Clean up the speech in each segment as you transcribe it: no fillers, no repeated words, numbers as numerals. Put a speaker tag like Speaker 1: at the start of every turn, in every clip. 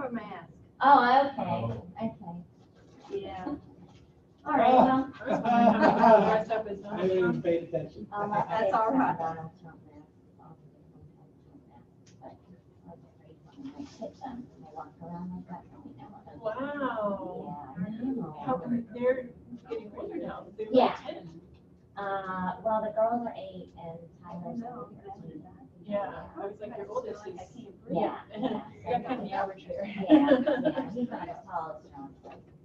Speaker 1: a mask.
Speaker 2: Oh, okay. Okay.
Speaker 1: Yeah.
Speaker 2: All right. Well,
Speaker 1: Dressed up as
Speaker 3: I
Speaker 1: Donald
Speaker 3: didn't even
Speaker 1: Trump.
Speaker 3: pay attention.
Speaker 1: That's all right.
Speaker 2: Donald Trump mask. But I was afraid when I hit them, they walk around like that.
Speaker 1: Wow.
Speaker 2: Yeah, I know.
Speaker 1: How come they're getting older now? They're
Speaker 2: Yeah.
Speaker 1: like 10.
Speaker 2: Well, the girls are 8 and Tyler's 13.
Speaker 1: Yeah. I was like, your oldest is.
Speaker 2: Yeah.
Speaker 1: You got kind of the average there.
Speaker 2: Yeah, yeah, he's not as tall as Trump.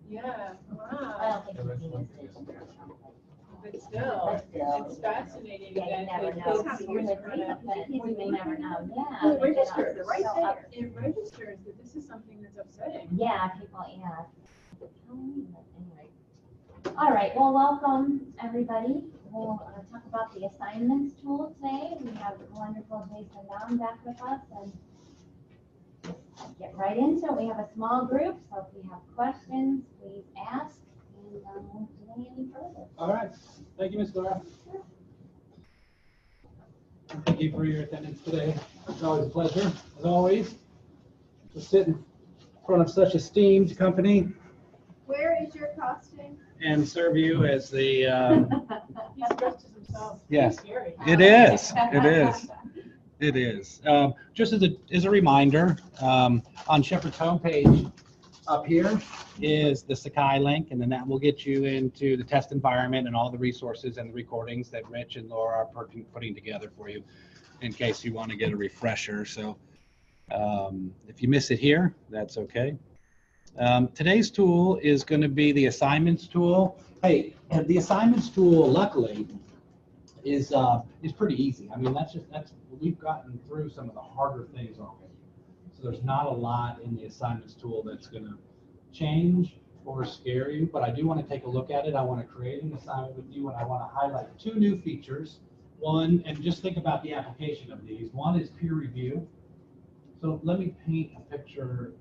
Speaker 1: Yeah.
Speaker 2: I
Speaker 1: Wow.
Speaker 2: don't think he's seen his vision or something.
Speaker 1: But still,
Speaker 2: still,
Speaker 1: it's fascinating
Speaker 2: Yeah, you
Speaker 1: that
Speaker 2: never
Speaker 1: the
Speaker 2: know.
Speaker 1: kids
Speaker 2: You're
Speaker 1: are
Speaker 2: with
Speaker 1: gonna-
Speaker 2: me, but you never know. Yeah.
Speaker 1: Well, it
Speaker 2: they get
Speaker 1: registers,
Speaker 2: up
Speaker 1: right
Speaker 2: so
Speaker 1: there.
Speaker 2: up-
Speaker 1: It registers that this is something that's upsetting.
Speaker 2: Yeah, people, yeah. Anyway. All right, well, welcome, everybody. We'll talk about the assignments tool today. We have wonderful Jason Down back with us and just get right into it. We have a small group, so if you have questions, please ask and won't delay any further.
Speaker 3: All right. Thank you, Ms. Laura. Thank you for your attendance today. It's always a pleasure, as always, to sit in front of such esteemed company
Speaker 1: Where is your costume?
Speaker 3: and serve you as the,
Speaker 1: He's dressed as himself.
Speaker 3: Yes.
Speaker 1: He's scary.
Speaker 3: it is, it is, it is. Just as a reminder, on Shepherd's homepage up here is the Sakai link, and then that will get you into the test environment and all the resources and the recordings that Rich and Laura are putting together for you in case you want to get a refresher. So if you miss it here, that's okay. Today's tool is going to be the assignments tool. Hey, and the assignments tool, luckily, is pretty easy. I mean, we've gotten through some of the harder things already. So there's not a lot in the assignments tool that's going to change or scare you, but I do want to take a look at it. I want to create an assignment with you, and I want to highlight 2 new features. One, and just think about the application of these. One is peer review. So let me paint a picture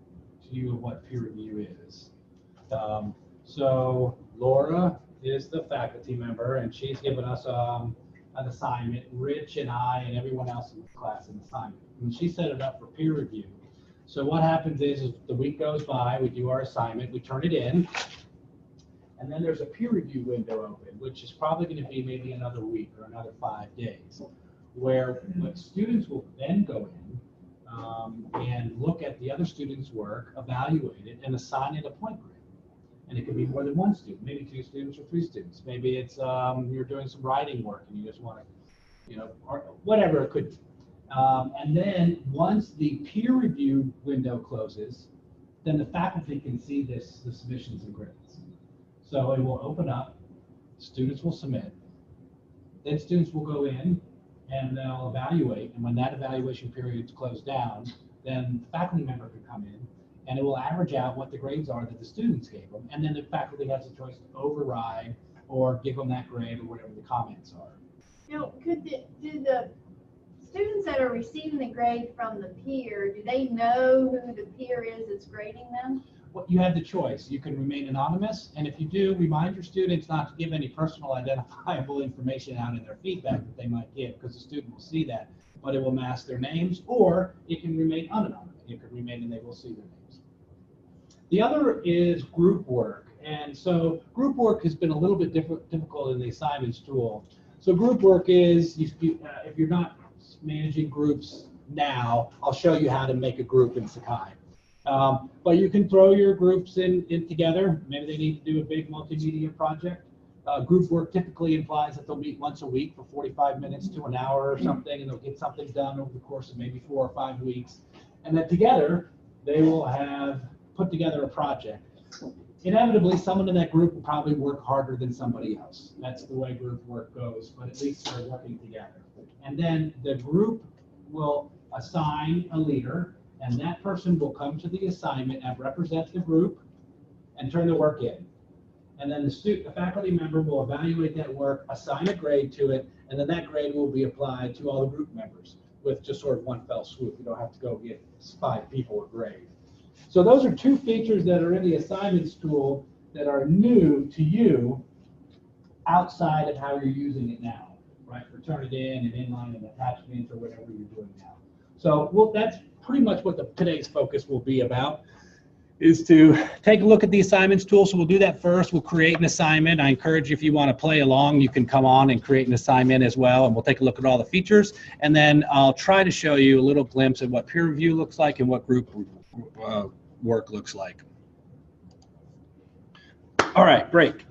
Speaker 3: to you of what peer review is. So Laura is the faculty member, and she's given us an assignment. Rich and I and everyone else in the class an assignment. And she set it up for peer review. So what happens is the week goes by, we do our assignment, we turn it in, and then there's a peer review window open, which is probably going to be maybe another week or another 5 days, where students will then go in and look at the other students' work, evaluate it, and assign it a point grade. And it could be more than 1 student, maybe 2 students or 3 students. Maybe it's you're doing some writing work and you just want to, or whatever it could be. And then once the peer review window closes, then the faculty can see the submissions and grades. So it will open up, students will submit, then students will go in and they'll evaluate, and when that evaluation period is closed down, then the faculty member can come in and it will average out what the grades are that the students gave them, and then the faculty has a choice to override or give them that grade or whatever the comments are.
Speaker 1: Do the students that are receiving the grade from the peer, do they know who the peer is that's grading them?
Speaker 3: Well, you have the choice. You can remain anonymous, and if you do, remind your students not to give any personal identifiable information out in their feedback that they might give, because the student will see that, but it will mask their names, or it can remain unanonymous. It can remain and they will see their names. The other is group work, and so group work has been a little bit difficult in the assignments tool. So group work is, if you're not managing groups now, I'll show you how to make a group in Sakai. But you can throw your groups in together. Maybe they need to do a big multimedia project. Group work typically implies that they'll meet once a week for 45 minutes to an hour or something, and they'll get something done over the course of maybe 4 or 5 weeks. And then together, they will have put together a project. Inevitably, someone in that group will probably work harder than somebody else. That's the way group work goes, but at least they're working together. And then the group will assign a leader, and that person will come to the assignment and represent the group and turn the work in. And then the faculty member will evaluate that work, assign a grade to it, and then that grade will be applied to all the group members with just sort of one fell swoop. You don't have to go get 5 people a grade. So those are 2 features that are in the assignments tool that are new to you outside of how you're using it now, right? For turn it in and inline and attachments or whatever you're doing now. So that's pretty much what today's focus will be about. is to take a look at the assignments tool. So we'll do that first. We'll create an assignment. I encourage you, if you want to play along, you can come on and create an assignment as well. And we'll take a look at all the features. And then I'll try to show you a little glimpse of what peer review looks like and what group work looks like. All right, break.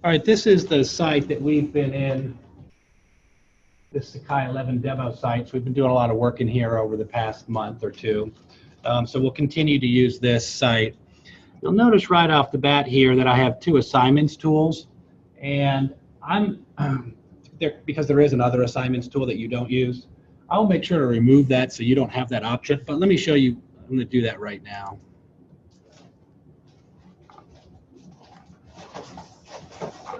Speaker 3: All right, this is the site that we've been in, this Sakai 11 demo site. So we've been doing a lot of work in here over the past month or two. So we'll continue to use this site. You'll notice right off the bat here that I have two assignments tools. And I'm, because there is another assignments tool that you don't use, I'll make sure to remove that so you don't have that option. But let me show you, I'm going to do that right now.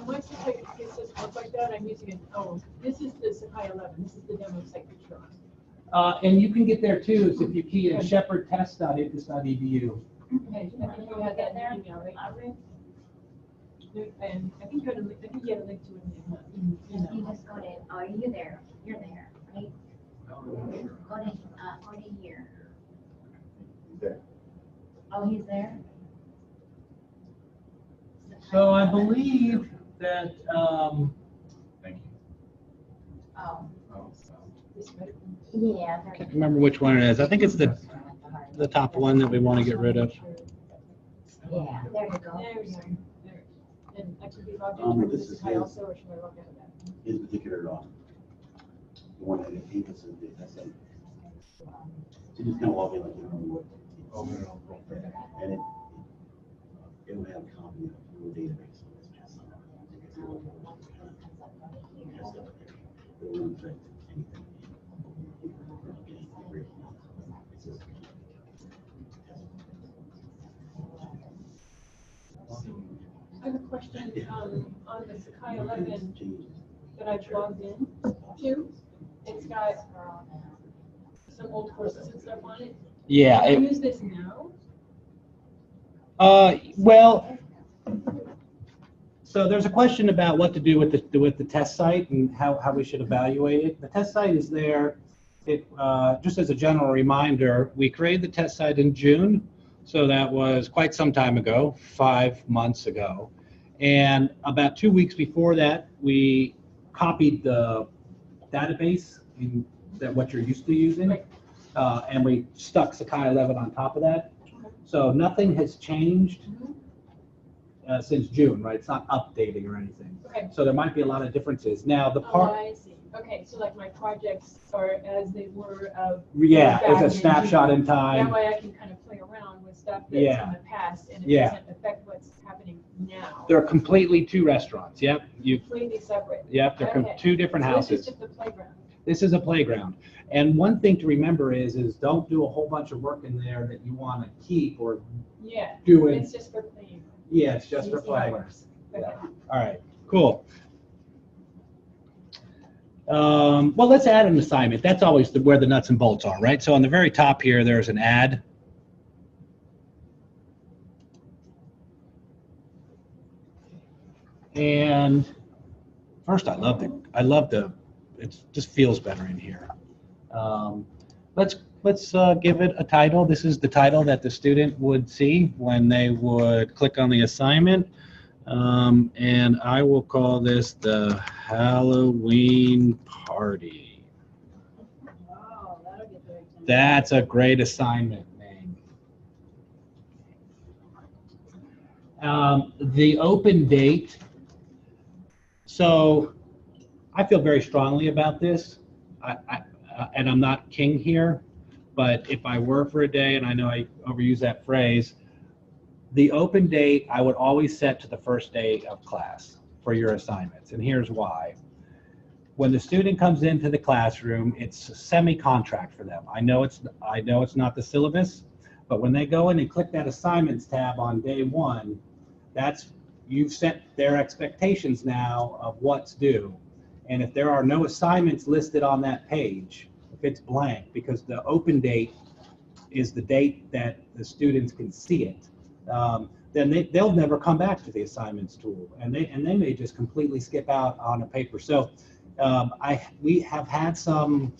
Speaker 4: Once the site gets this look like that, I'm using it. Oh, this is the Sakai 11. This is the demo site picture on.
Speaker 3: And you can get there too, so if you key in shepherdtest.intus.edu.
Speaker 4: Okay, I think you had that there. Email, right? And I think you had a link to it in the
Speaker 2: You
Speaker 4: email.
Speaker 2: just go to, oh, you're there, right? Go to here. Oh, he's there?
Speaker 3: So I believe that,
Speaker 5: Thank you.
Speaker 2: Oh,
Speaker 4: This way.
Speaker 2: yeah.
Speaker 3: I can't remember which one it is. I think it's the top one that we want to get rid of.
Speaker 2: Yeah, there you go.
Speaker 4: There we go. There. And I can be logged into
Speaker 5: This
Speaker 4: the
Speaker 5: is
Speaker 4: Sakai
Speaker 5: his-
Speaker 4: also, or should I log out of that?
Speaker 5: His particular, the one that he was, that's it. So just kind of log in like you know what. And it will have a copy of your database. It won't affect anything.
Speaker 4: I have a question on the Sakai 11 that I've logged in to. It's got some old courses and stuff on it.
Speaker 3: Yeah.
Speaker 4: Can I use this now?
Speaker 3: Well, so there's a question about what to do with the test site and how we should evaluate it. The test site is there. It just as a general reminder, we created the test site in June, so that was quite some time ago, 5 months ago. And about 2 weeks before that, we copied the database in that what you're used to using,
Speaker 4: Right.
Speaker 3: And we stuck Sakai 11 on top of that. So nothing has changed since June, right? It's not updating or anything.
Speaker 4: Okay.
Speaker 3: So there might be a lot of differences. Now, the
Speaker 4: Oh,
Speaker 3: part,
Speaker 4: I see. Okay, so like my projects are as they were of.
Speaker 3: yeah,
Speaker 4: back
Speaker 3: it's a
Speaker 4: in
Speaker 3: snapshot in
Speaker 4: June. That
Speaker 3: time.
Speaker 4: way I can kind of play around with stuff that's
Speaker 3: Yeah.
Speaker 4: in the past and it
Speaker 3: Yeah.
Speaker 4: doesn't affect what's happening now.
Speaker 3: They're completely two restaurants. Yep,
Speaker 4: Completely separate.
Speaker 3: they're
Speaker 4: Okay.
Speaker 3: two different
Speaker 4: So
Speaker 3: houses.
Speaker 4: this is just a playground.
Speaker 3: This is a playground. And one thing to remember is don't do a whole bunch of work in there that you want to keep or
Speaker 4: Yeah.
Speaker 3: do it.
Speaker 4: It's just for playing.
Speaker 3: Yeah, it's just
Speaker 4: You
Speaker 3: for
Speaker 4: see how it
Speaker 3: playing.
Speaker 4: works. Okay.
Speaker 3: All right, cool. Well, let's add an assignment. That's always where the nuts and bolts are, right? So on the very top here, there's an add. And first, I love the, it just feels better in here. Let's give it a title. This is the title that the student would see when they would click on the assignment. And I will call this the Halloween party.
Speaker 1: Wow, that'll get very exciting.
Speaker 3: That's a great assignment name. The open date. So I feel very strongly about this. And I'm not king here, but if I were for a day, and I know I overuse that phrase, the open date I would always set to the first day of class for your assignments. And here's why. When the student comes into the classroom, it's a semi-contract for them. I know it's not the syllabus, but when they go in and click that assignments tab on day one, you've set their expectations now of what's due. And if there are no assignments listed on that page, if it's blank, because the open date is the date that the students can see it, then they'll never come back to the assignments tool, and they may just completely skip out on a paper. So we have had some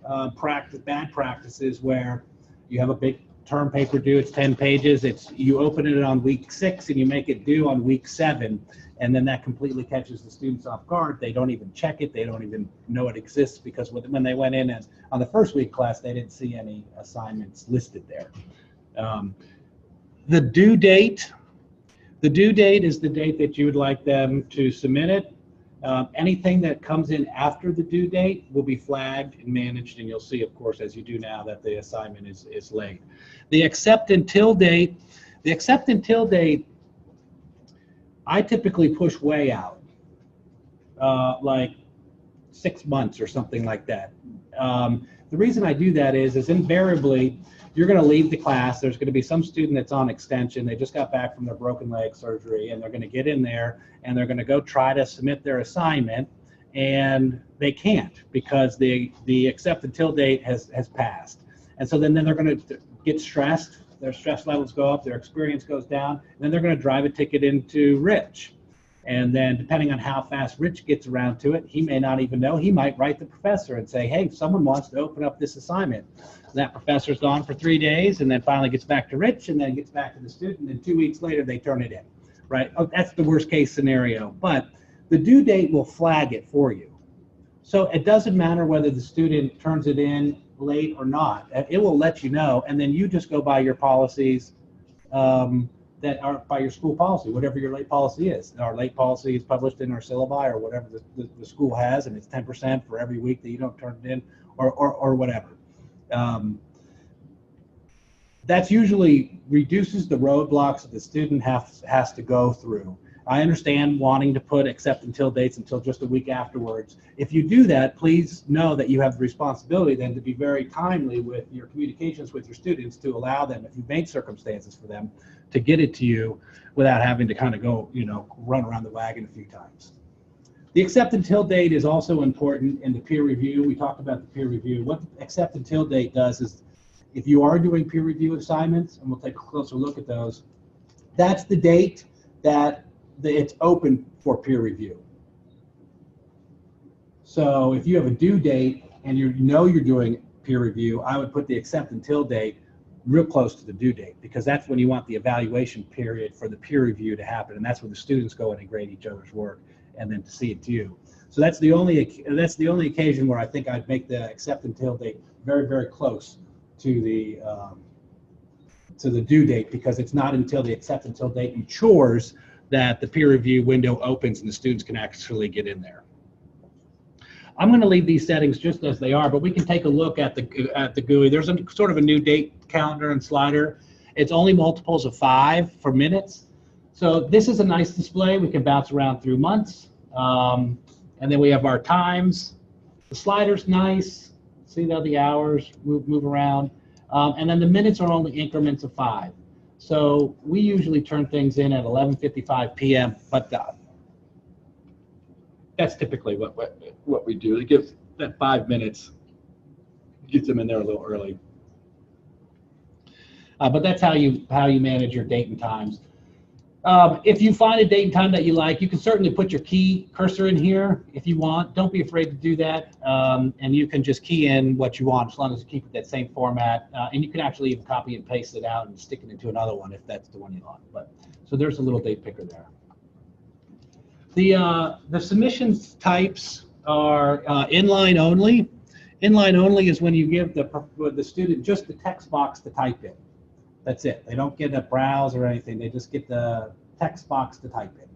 Speaker 3: bad practices where you have a big term paper due, it's 10 pages, you open it on week 6 and you make it due on week 7, and then that completely catches the students off guard. They don't even check it, they don't even know it exists, because when they went in on the first week class, they didn't see any assignments listed there. The due date is the date that you would like them to submit it. Anything that comes in after the due date will be flagged and managed, and you'll see, of course, as you do now, that the assignment is late. The accept until date, I typically push way out, like 6 months or something like that. The reason I do that is invariably you're going to leave the class. There's going to be some student that's on extension. They just got back from their broken leg surgery, and they're going to get in there and they're going to go try to submit their assignment, and they can't because the accept until date has passed. And so then they're going to get stressed. Their stress levels go up, their experience goes down, and then they're going to drive a ticket into Rich. And then depending on how fast Rich gets around to it, he may not even know. He might write the professor and say, hey, someone wants to open up this assignment. That professor's gone for 3 days and then finally gets back to Rich and then gets back to the student, and 2 weeks later they turn it in, right? Oh, that's the worst case scenario, but the due date will flag it for you. So it doesn't matter whether the student turns it in late or not. It will let you know, and then you just go by your policies that are by your school policy, whatever your late policy is. Our late policy is published in our syllabi or whatever the school has, and it's 10% for every week that you don't turn it in, or whatever. That usually reduces the roadblocks that the student has to go through. I understand wanting to put accept until dates until just a week afterwards. If you do that, please know that you have the responsibility then to be very timely with your communications with your students to allow them, if you've made circumstances for them, to get it to you without having to kind of go, run around the wagon a few times. The accept until date is also important in the peer review. We talked about the peer review. What the accept until date does is, if you are doing peer review assignments, and we'll take a closer look at those, that's the date that it's open for peer review. So if you have a due date and you know you're doing peer review, I would put the accept until date real close to the due date, because that's when you want the evaluation period for the peer review to happen, and that's when the students go in and grade each other's work and then to see it due. So that's the only occasion where I think I'd make the accept until date very, very close to the due date, because it's not until the accept until date matures that the peer review window opens and the students can actually get in there. I'm going to leave these settings just as they are, but we can take a look at the GUI. There's a sort of a new date calendar and slider. It's only multiples of 5 for minutes. So this is a nice display. We can bounce around through months. And then we have our times. The slider's nice. See how the hours move around. And then the minutes are only increments of 5. So we usually turn things in at 11:55 p.m., but that's typically what we do. It gives that 5 minutes, gets them in there a little early. But that's how you manage your date and times. If you find a date and time that you like, you can certainly put your key cursor in here if you want. Don't be afraid to do that. And you can just key in what you want as long as you keep it that same format. And you can actually even copy and paste it out and stick it into another one if that's the one you want. But so there's a little date picker there. The submissions types are inline only. Inline only is when you give the student just the text box to type in. That's it. They don't get a browse or anything. They just get the text box to type in.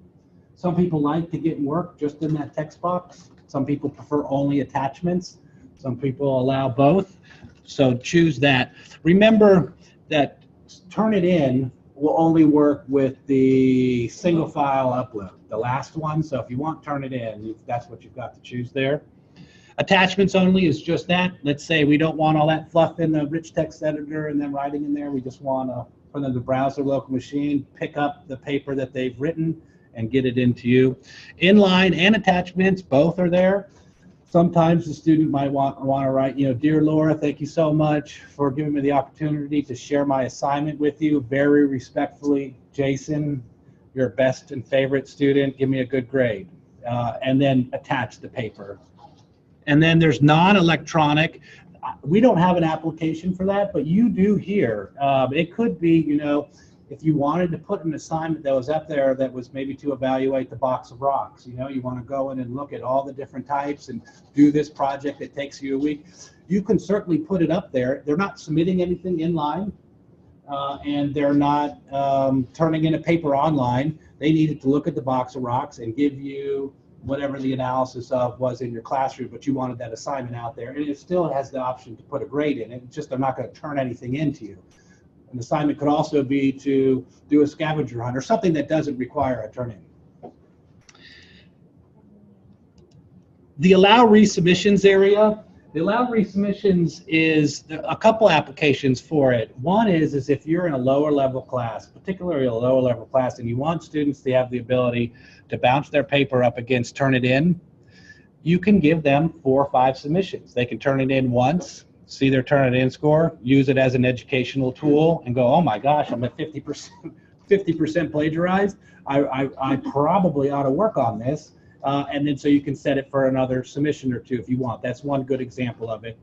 Speaker 3: Some people like to get work just in that text box. Some people prefer only attachments. Some people allow both. So choose that. Remember that Turnitin will only work with the single file upload, the last one. So if you want Turnitin, that's what you've got to choose there. Attachments only is just that. Let's say we don't want all that fluff in the rich text editor and then writing in there. We just want for them to browse their local machine, pick up the paper that they've written and get it into you. Inline and attachments, both are there. Sometimes the student might want to write, Dear Laura, thank you so much for giving me the opportunity to share my assignment with you. Very respectfully, Jason, your best and favorite student, give me a good grade. And then attach the paper. And then there's non-electronic. We don't have an application for that, but you do here. It could be, you know, if you wanted to put an assignment that was up there that was maybe to evaluate the box of rocks, you know, you want to go in and look at all the different types and do this project that takes you a week, you can certainly put it up there. They're not submitting anything in line, and they're not turning in a paper online. They needed to look at the box of rocks and give you whatever the analysis of was in your classroom, but you wanted that assignment out there, and it still has the option to put a grade in it. It's just they're not going to turn anything into you. An assignment could also be to do a scavenger hunt or something that doesn't require a turn-in. The allow resubmissions area. The allow resubmissions is a couple applications for it. One is if you're in a lower level class, particularly a lower level class, and you want students to have the ability to bounce their paper up against Turnitin, you can give them 4 or 5 submissions. They can turn it in once, see their Turnitin score, use it as an educational tool, and go, oh my gosh, I'm at 50% plagiarized. I probably ought to work on this. And then so you can set it for another submission or 2 if you want. That's one good example of it.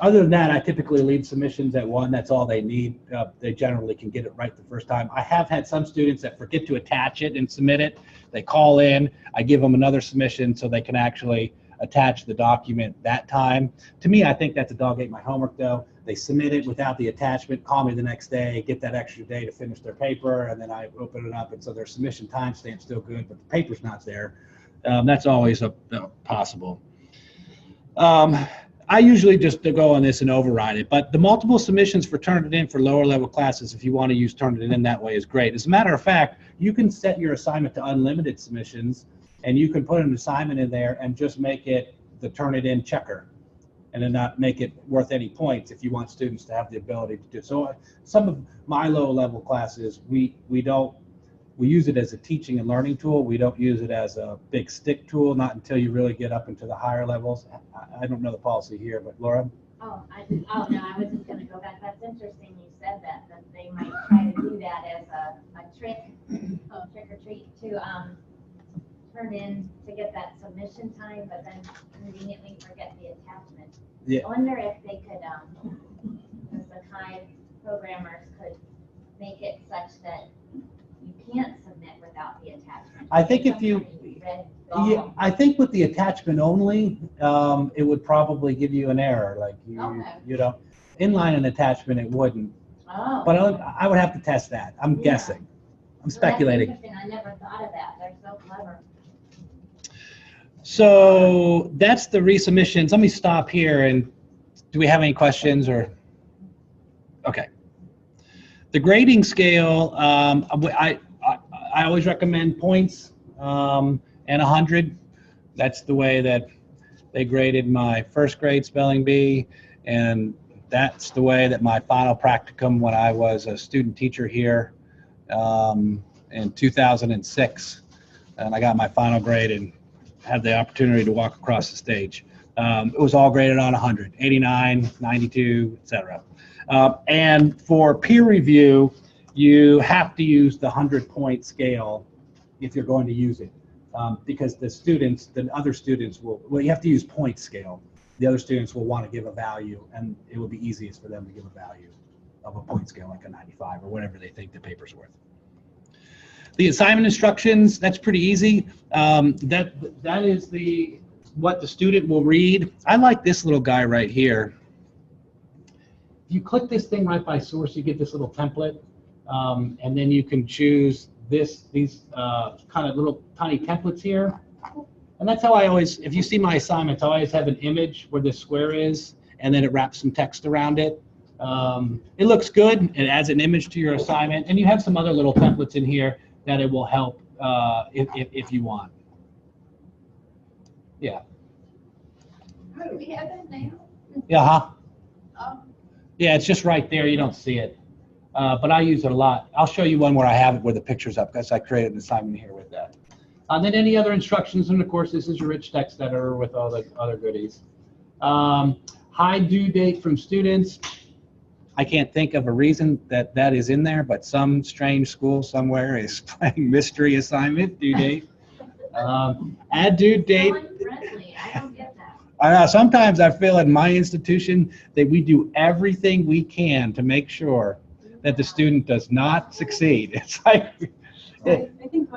Speaker 3: Other than that, I typically leave submissions at 1. That's all they need. They generally can get it right the first time. I have had some students that forget to attach it and submit it. They call in. I give them another submission so they can actually attach the document that time. To me, I think that's a dog ate my homework, though. They submit it without the attachment, call me the next day, get that extra day to finish their paper, and then I open it up, and so their submission timestamp's still good, but the paper's not there. That's always possible. I usually just go on this and override it, but the multiple submissions for Turnitin for lower level classes, if you want to use Turnitin that way, is great. As a matter of fact, you can set your assignment to unlimited submissions, and you can put an assignment in there and just make it the Turnitin checker, and then not make it worth any points if you want students to have the ability to do it. So some of my low level classes, we use it as a teaching and learning tool. We don't use it as a big stick tool, not until you really get up into the higher levels. I don't know the policy here, but Laura?
Speaker 2: Oh, no, I was just gonna go back. That's interesting you said that they might try to do that as a trick or treat to turn in to get that submission time, but then conveniently forget the attachment.
Speaker 3: Yeah.
Speaker 2: I wonder if they could, the Sakai programmers could make it such that you can't submit without the attachment.
Speaker 3: I think if you, I think with the attachment only, it would probably give you an error. Like you know, inline and attachment, it wouldn't.
Speaker 2: Oh.
Speaker 3: But I would have to test that. I'm guessing. I'm speculating.
Speaker 2: That's interesting. I never thought of that. They're so clever.
Speaker 3: So that's the resubmissions. Let me stop here, and do we have any questions or? Okay. The grading scale, I always recommend points and 100. That's the way that they graded my first grade spelling bee, and that's the way that my final practicum when I was a student teacher here in 2006, and I got my final grade and had the opportunity to walk across the stage. It was all graded on 100, 89, 92, etc. And for peer review, you have to use the 100-point scale if you're going to use it, because the other students will, you have to use point scale. The other students will want to give a value, and it will be easiest for them to give a value of a point scale, like a 95 or whatever they think the paper's worth. The assignment instructions, that's pretty easy. That is what the student will read. I like this little guy right here. If you click this thing right by source, you get this little template, and then you can choose these kind of little tiny templates here. And that's how I always, if you see my assignments, I always have an image where this square is, and then it wraps some text around it. It looks good. It adds an image to your assignment, and you have some other little templates in here that it will help if you want. Yeah.
Speaker 1: Oh, do we have that now?
Speaker 3: Yeah.
Speaker 1: Oh.
Speaker 3: Yeah, it's just right there. You don't see it, but I use it a lot. I'll show you one where I have it where the picture's up, because I created an assignment here with that. And then any other instructions, and of course this is your rich text editor with all the other goodies. High due date from students. I can't think of a reason that that is in there, but some strange school somewhere is playing mystery assignment due date. Add due date.
Speaker 2: So unfriendly, I don't get that.
Speaker 3: I know, sometimes I feel in my institution that we do everything we can to make sure that the student does not succeed. It's like,
Speaker 4: I think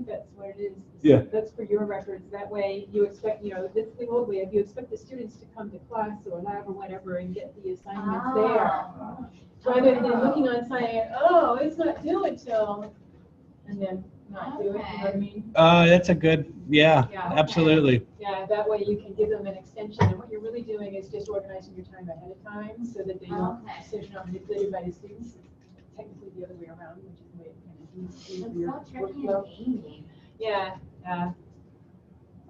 Speaker 4: that's what it is.
Speaker 3: Yeah.
Speaker 4: That's for your records. That way you expect, that's the old way. If you expect the students to come to class or lab or whatever and get the assignments there. Rather than looking on saying, oh, it's not due until, and then not do it, you know what I mean?
Speaker 3: that's a good, yeah,
Speaker 4: Yeah.
Speaker 3: absolutely.
Speaker 4: Yeah, that way you can give them an extension, and what you're really doing is just organizing your time ahead of time so that they don't, so you're not manipulated by the students. It's technically the other way around, which is the way it kind of needs to be for your
Speaker 2: It's so tricky
Speaker 4: workflow.
Speaker 2: and gaming.
Speaker 4: Yeah,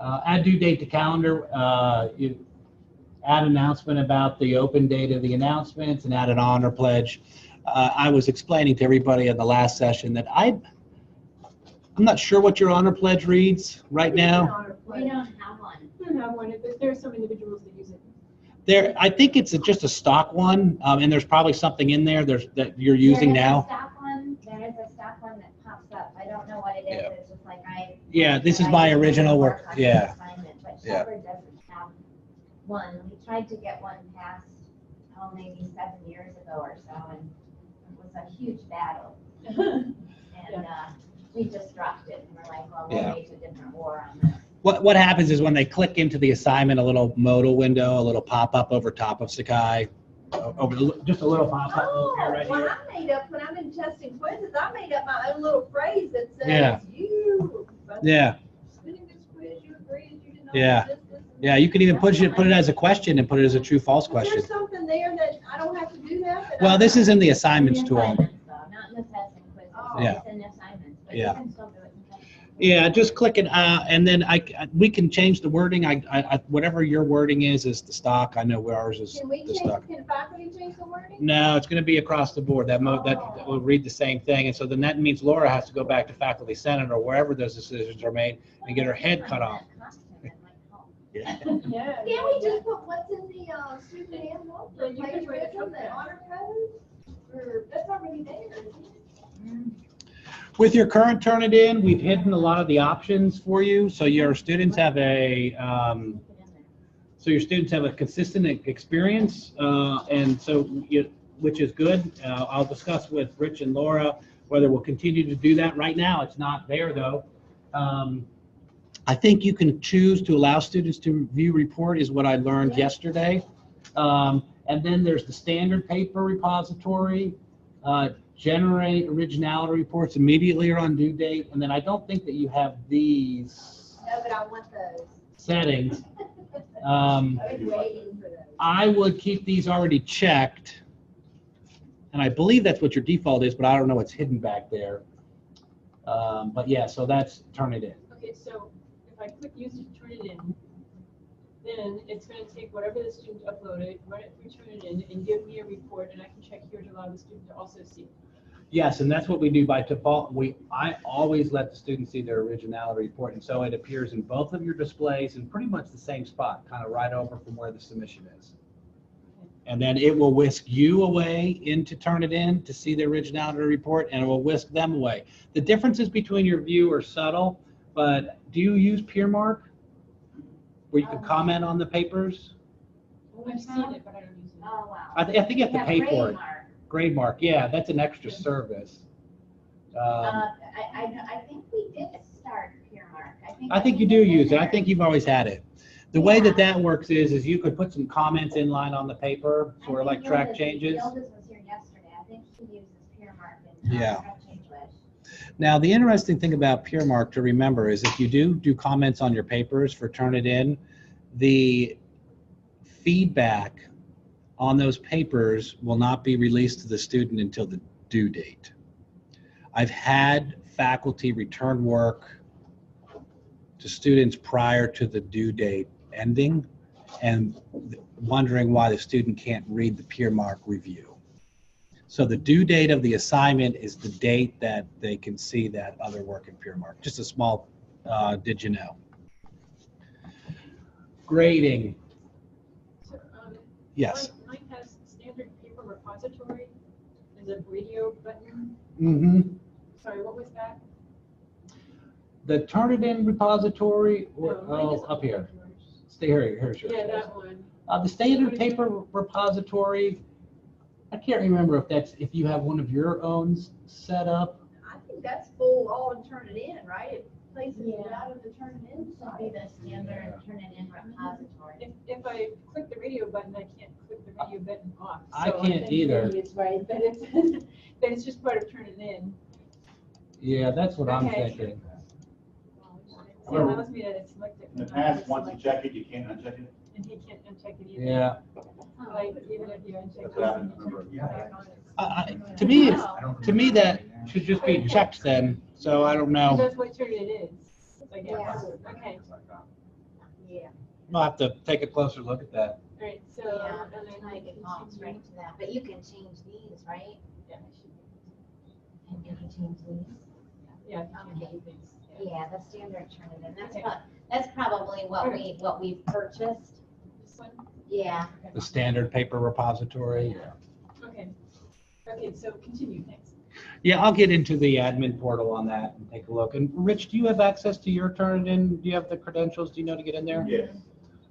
Speaker 3: Add due date to calendar. You add announcement about the open date of the announcements and add an honor pledge. I was explaining to everybody in the last session that I'm not sure what your honor pledge reads right now.
Speaker 2: We don't have one.
Speaker 4: I don't have one, but there are some individuals that use it.
Speaker 3: I think it's just a stock one, and there's probably something in there that you're using now.
Speaker 2: There is a stock one that pops up. I don't know what it is.
Speaker 3: Yeah.
Speaker 2: It's just like
Speaker 3: Yeah, this is my original work.
Speaker 2: on the
Speaker 3: Yeah.
Speaker 2: assignment, but
Speaker 3: Yeah.
Speaker 2: Shepherd doesn't have one. We tried to get one passed, maybe 7 years ago or so, and it was a huge battle. And we just dropped it, and we're like, well, we'll
Speaker 3: Yeah.
Speaker 2: wage a different war on this.
Speaker 3: What happens is when they click into the assignment, a little modal window, a little pop-up over top of Sakai, just a little pop-up
Speaker 1: Oh,
Speaker 3: right
Speaker 1: well,
Speaker 3: here.
Speaker 1: I made up, when I'm in testing quizzes, I made up my own little phrase that says,
Speaker 3: Yeah.
Speaker 1: you.
Speaker 3: Yeah,
Speaker 1: Spinning this quiz, you agree, you did not.
Speaker 3: Yeah.
Speaker 1: This, and
Speaker 3: yeah, you can even put it as a question and put it as a true-false
Speaker 1: Is
Speaker 3: question.
Speaker 1: there something there that I don't have to do that?
Speaker 3: Well, this is in the assignments
Speaker 2: In the
Speaker 3: tool.
Speaker 2: assignments, though, not in the testing quizzes.
Speaker 1: Oh.
Speaker 3: Yeah.
Speaker 2: It's in the assignments, but
Speaker 3: Yeah.
Speaker 2: you can still do it in testing.
Speaker 3: Yeah, just click it, and then we can change the wording. Whatever your wording is the stock. I know ours is
Speaker 1: Can we
Speaker 3: the
Speaker 1: change,
Speaker 3: stock.
Speaker 1: can faculty change the wording?
Speaker 3: No, it's going to be across the board. That will read the same thing, and so then that means Laura has to go back to faculty senate or wherever those decisions are made and get her head cut off.
Speaker 4: Yeah.
Speaker 1: Can't we just put what's in the student handbook,
Speaker 4: Yeah,
Speaker 1: the
Speaker 4: you could write a
Speaker 1: plagiarism, the
Speaker 4: code.
Speaker 1: honor code? Or, that's already there, isn't it?
Speaker 3: With your current Turnitin, we've hidden a lot of the options for you, so your students have a consistent experience, and so which is good. I'll discuss with Rich and Laura whether we'll continue to do that. Right now, it's not there though. I think you can choose to allow students to view report is what I learned yesterday. And then there's the standard paper repository, generate originality reports immediately or on due date. And then I don't think that you have these
Speaker 1: No, but I want those.
Speaker 3: settings.
Speaker 1: I've been waiting for those.
Speaker 3: I would keep these already checked. And I believe that's what your default is, but I don't know what's hidden back there. But yeah, so that's Turnitin.
Speaker 4: Okay, so if I click use to turn it in, then it's going to take whatever the student uploaded, run it through Turnitin, and give me a report, and I can check here to allow the student to also see.
Speaker 3: Yes, and that's what we do by default. I always let the students see their originality report, and so it appears in both of your displays in pretty much the same spot, kind of right over from where the submission is. And then it will whisk you away into Turnitin to see the originality report, and it will whisk them away. The differences between your view are subtle, but do you use PeerMark, where you can comment on the papers?
Speaker 4: I've seen it, but I don't use it.
Speaker 2: Oh, wow.
Speaker 3: I think you have to pay for it.
Speaker 2: Grade
Speaker 3: GradeMark,
Speaker 2: mark.
Speaker 3: yeah, that's an extra service.
Speaker 2: I think we did start PeerMark.
Speaker 3: I think you do use it. I think you've always had it. The way that works is you could put some comments in line on the paper, sort of like track changes.
Speaker 2: Gildas was here yesterday. I think he uses PeerMark and
Speaker 3: Yeah.
Speaker 2: track change list.
Speaker 3: Now, the interesting thing about PeerMark to remember is if you do comments on your papers for Turnitin, the feedback on those papers will not be released to the student until the due date. I've had faculty return work to students prior to the due date ending and wondering why the student can't read the PeerMark review. So the due date of the assignment is the date that they can see that other work in PeerMark. Just a small, did you know? Grading,
Speaker 4: So,
Speaker 3: yes.
Speaker 4: Mine has standard paper repository? There's a radio button.
Speaker 3: Mm-hmm.
Speaker 4: Sorry, what was that?
Speaker 3: The Turnitin repository, or,
Speaker 4: No, mine is
Speaker 3: up here.
Speaker 4: yours.
Speaker 3: Stay here, here's yours.
Speaker 4: Yeah, that one.
Speaker 3: The standard paper repository, I can't remember if that's, if you have one of your own set up.
Speaker 1: I think that's full all and turn it in, right? If places
Speaker 2: Yeah.
Speaker 1: it out of the turn it in
Speaker 2: Should be
Speaker 1: side.
Speaker 2: the standard turn it in repository.
Speaker 4: If I click the radio button, I can't click the radio button off.
Speaker 3: I
Speaker 4: So
Speaker 3: can't
Speaker 4: think
Speaker 3: either.
Speaker 4: maybe it's right, that it's, that it's just part of turn it in.
Speaker 3: Yeah, that's what I'm
Speaker 4: Okay.
Speaker 3: thinking.
Speaker 4: So it allows me to select it.
Speaker 5: In the past, once you check it, you can't uncheck it.
Speaker 4: And he can't uncheck it either.
Speaker 3: Yeah.
Speaker 4: Like, even if you uncheck
Speaker 5: That's
Speaker 4: it.
Speaker 5: what happened,
Speaker 4: you turn
Speaker 5: remember?
Speaker 4: it back on.
Speaker 3: To me, to me, that should just be checked then, so I don't know.
Speaker 4: That's what turn it is, I guess.
Speaker 1: Yeah.
Speaker 4: Okay,
Speaker 1: Yeah.
Speaker 3: I'll have to take a closer look at that.
Speaker 4: all right, so.
Speaker 2: Yeah,
Speaker 4: and then
Speaker 2: I can fall straight to that, but you can change these, right?
Speaker 4: Yeah, I should-
Speaker 2: And you can change these.
Speaker 4: yeah, I can do things.
Speaker 2: Yeah, the standard turn it in,
Speaker 4: Okay.
Speaker 2: that's probably what we've purchased.
Speaker 4: This one?
Speaker 2: Yeah.
Speaker 3: The standard paper repository.
Speaker 4: Okay, okay, so continue, thanks.
Speaker 3: Yeah, I'll get into the admin portal on that and take a look. And Rich, do you have access to your Turnitin? Do you have the credentials? Do you know to get in there?
Speaker 5: Yes.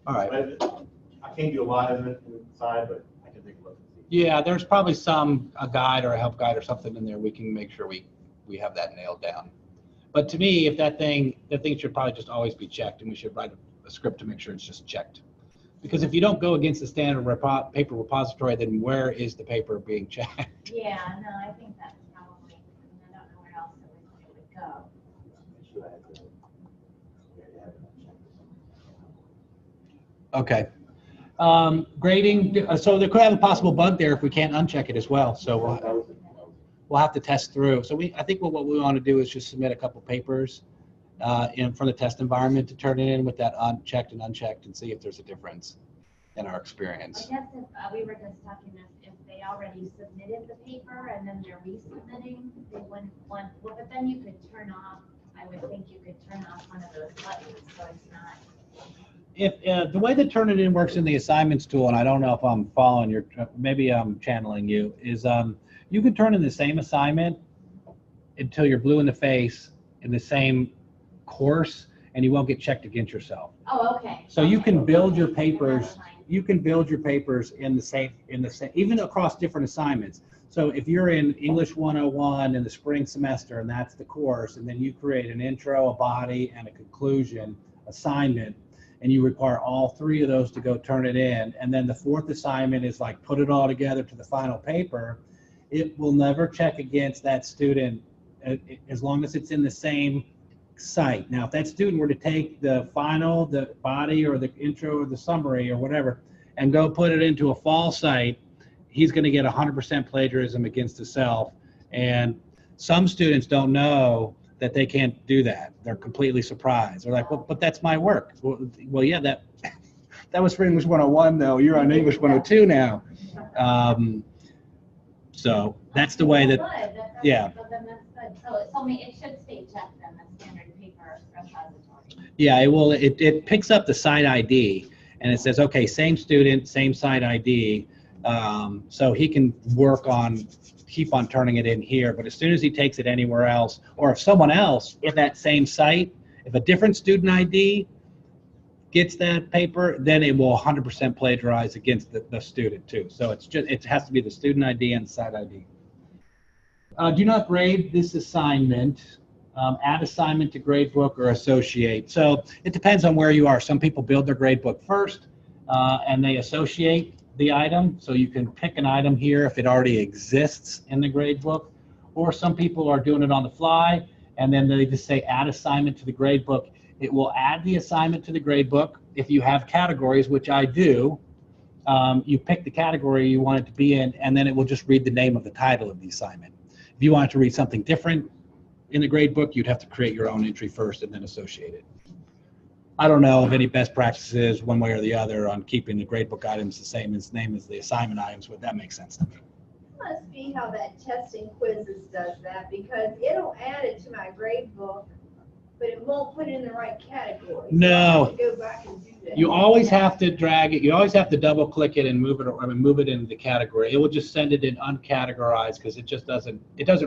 Speaker 3: All right.
Speaker 5: I can't do a lot of it inside, but I can take a look and see.
Speaker 3: Yeah, there's probably a guide or a help guide or something in there. We can make sure we have that nailed down. But to me, if that thing should probably just always be checked, and we should write a script to make sure it's just checked. Because if you don't go against the standard paper repository, then where is the paper being checked?
Speaker 2: Yeah, no, I think that's probably, I don't know where else it would go.
Speaker 5: Make sure I have to- yeah, have it unchecked.
Speaker 3: Okay. Grading, so there could have a possible bug there if we can't uncheck it as well. So we'll have to test through. So I think what we want to do is just submit a couple papers from the test environment to turn it in with that unchecked and unchecked and see if there's a difference in our experience.
Speaker 2: I guess if we were just talking if they already submitted the paper and then they're resubmitting, they wouldn't want, well, but then you could turn off, I would think you could turn off one of those buttons, so it's not.
Speaker 3: If the way that Turnitin works in the assignments tool, and I don't know if I'm following your, maybe I'm channeling you, is you can turn in the same assignment until you're blue in the face in the same course, and you won't get checked against yourself.
Speaker 2: Oh, okay.
Speaker 3: So you
Speaker 2: Okay.
Speaker 3: can build your papers.
Speaker 2: That's fine.
Speaker 3: You can build your papers in the same, even across different assignments. So if you're in English 101 in the spring semester and that's the course, and then you create an intro, a body, and a conclusion assignment, and you require all three of those to go turn it in, and then the fourth assignment is like put it all together to the final paper, it will never check against that student as long as it's in the same site. Now, if that student were to take the final, the body, or the intro, or the summary, or whatever, and go put it into a fall site, he's going to get 100% plagiarism against himself. And some students don't know that they can't do that. They're completely surprised. They're like, well, but that's my work. Well, yeah, that was for English 101, though. You're on English 102 now. So that's the way that, yeah.
Speaker 2: But then that's good. So it should stay checked then, the standard paper repository.
Speaker 3: Yeah, it picks up the site ID and it says, okay, same student, same site ID. So he can keep on turning it in here. But as soon as he takes it anywhere else, or if someone else in that same site, if a different student ID gets that paper, then it will 100% plagiarize against the student too. So it has to be the student ID and the site ID. Do not grade this assignment. Add assignment to gradebook or associate. So it depends on where you are. Some people build their gradebook first and they associate the item. So you can pick an item here if it already exists in the gradebook. Or some people are doing it on the fly and then they just say add assignment to the gradebook. It will add the assignment to the gradebook. If you have categories, which I do, you pick the category you want it to be in, and then it will just read the name of the title of the assignment. If you want it to read something different in the gradebook, you'd have to create your own entry first and then associate it. I don't know of any best practices one way or the other on keeping the gradebook items the same name as the assignment items, but that makes sense to me.
Speaker 1: Must be how that testing quizzes does that, because it'll add it to my grade book but it won't put it in the right category. So
Speaker 3: No.
Speaker 1: I have to go back and do that.
Speaker 3: You always have to drag it, you always have to double click it and move it, move it into the category. It will just send it in uncategorized because it just doesn't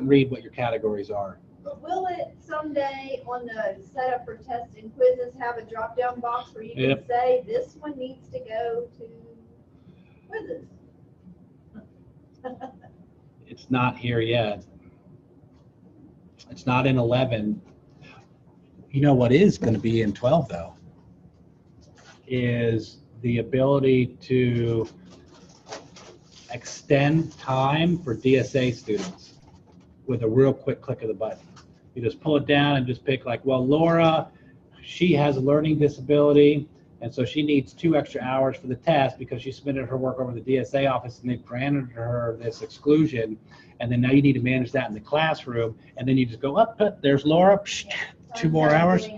Speaker 3: read what your categories are.
Speaker 1: But will it someday on the setup for tests and quizzes have a drop-down box where you can
Speaker 3: Yep.
Speaker 1: say, this one needs to go to quizzes?
Speaker 3: It's not here yet. It's not in 11. You know what is going to be in 12 though? Is the ability to extend time for DSA students with a real quick click of the button. You just pull it down and just pick like, well, Laura, she has a learning disability, and so she needs 2 extra hours for the test because she submitted her work over the DSA office and they granted her this exclusion, and then now you need to manage that in the classroom, and then you just go up, there's Laura, 2 more hours.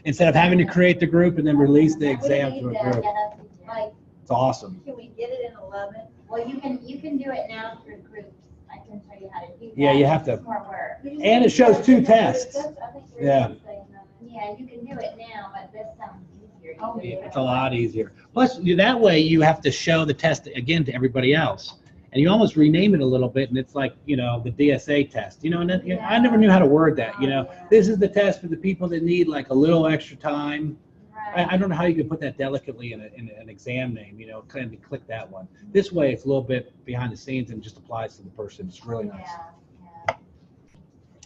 Speaker 3: Instead of having to create the group and then release the exam to a group.
Speaker 2: Like,
Speaker 3: It's awesome.
Speaker 1: Can we get it in 11?
Speaker 2: well, you can do it now through groups. I can show you how to do that.
Speaker 3: Yeah, you have to.
Speaker 2: It's more work.
Speaker 3: And it shows 2 tests.
Speaker 2: I think you're
Speaker 3: Yeah.
Speaker 2: saying that. Yeah, you can do it now, but this sounds easier. You can do it
Speaker 3: It's a lot easier. Plus, that way you have to show the test again to everybody else. And you almost rename it a little bit, and it's like, you know, the DSA test. You know, and I never knew how to word that. You know, this is the test for the people that need like a little extra time.
Speaker 2: Right.
Speaker 3: I don't know how you can put that delicately in an exam name, you know, kind of click that one. This way, it's a little bit behind the scenes and just applies to the person. It's really nice.
Speaker 2: Yeah.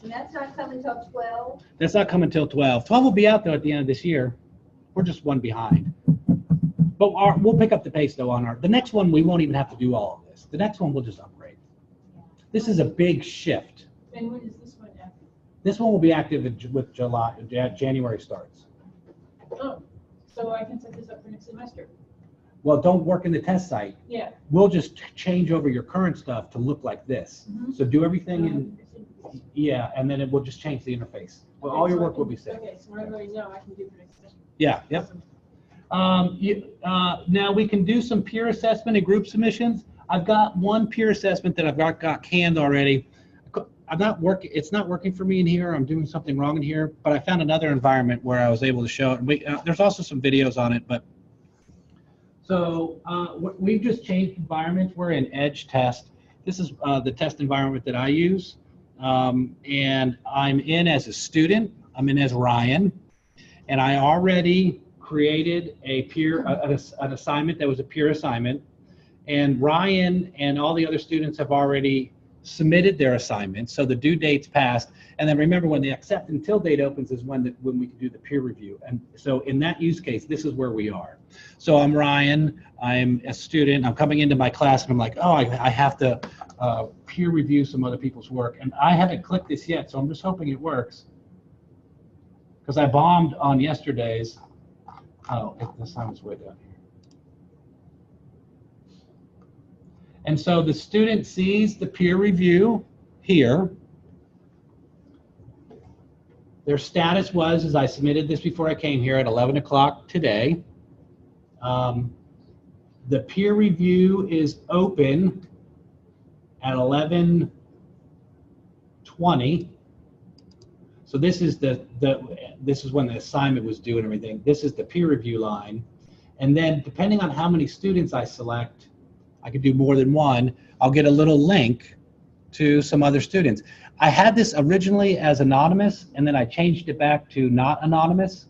Speaker 1: And that's not coming till 12?
Speaker 3: That's not coming till 12. 12 will be out though at the end of this year. We're just one behind. But we'll pick up the pace though on the next one. We won't even have to do all of this. The next one we'll just upgrade. This is a big shift.
Speaker 4: And when is this one active?
Speaker 3: This one will be active with January starts.
Speaker 4: Oh, so I can set this up for next semester?
Speaker 3: Well, don't work in the test site.
Speaker 4: Yeah.
Speaker 3: We'll just change over your current stuff to look like this.
Speaker 4: Mhm.
Speaker 3: So do everything in, yeah, and then it will just change the interface. Well, all your work will be saved.
Speaker 4: Okay, so what I already know I can do for next semester.
Speaker 3: Yeah, yep. Now we can do some peer assessment and group submissions. I've got one peer assessment that I've got canned already. It's not working for me in here. I'm doing something wrong in here, but I found another environment where I was able to show it. There's also some videos on it, but so we've just changed environments. We're in Edge Test. This is the test environment that I use, and I'm in as a student. I'm in as Ryan, and I already created an assignment that was a peer assignment, and Ryan and all the other students have already submitted their assignments, so the due date's passed. And then remember, when the accept until date opens is when we can do the peer review. And so in that use case, this is where we are. So I'm Ryan, I'm a student, I'm coming into my class and I'm like, oh, I have to peer review some other people's work. And I haven't clicked this yet, so I'm just hoping it works. Because I bombed on yesterday's. Oh, this time it's way down here. And so the student sees the peer review here. Their status was, as I submitted this before I came here at 11 o'clock today. The peer review is open at 11:20. So this is this is when the assignment was due and everything. This is the peer review line. And then depending on how many students I select, I could do more than one, I'll get a little link to some other students. I had this originally as anonymous, and then I changed it back to not anonymous.